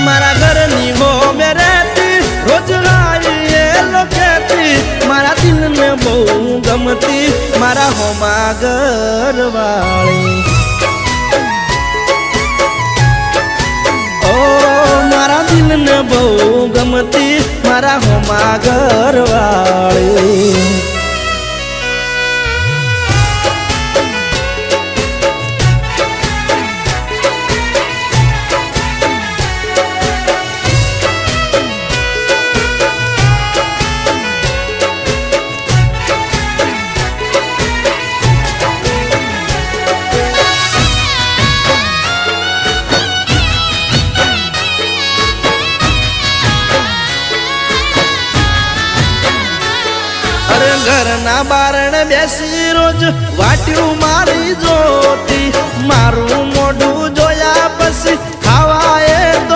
મારા ઘરની હો મે રહેતી રોજ ગાઈએ લોકેતી મારા દિલને બહુ ગમતી મારા હોમા ઘરવાળી ઓ મારા દિલને બહુ ગમતી મારા હોમા ઘરવાળી ઘરના બારણે બેસી રોજ વાટ્યું મારી જોતી મારું મોઢું જોયા પછી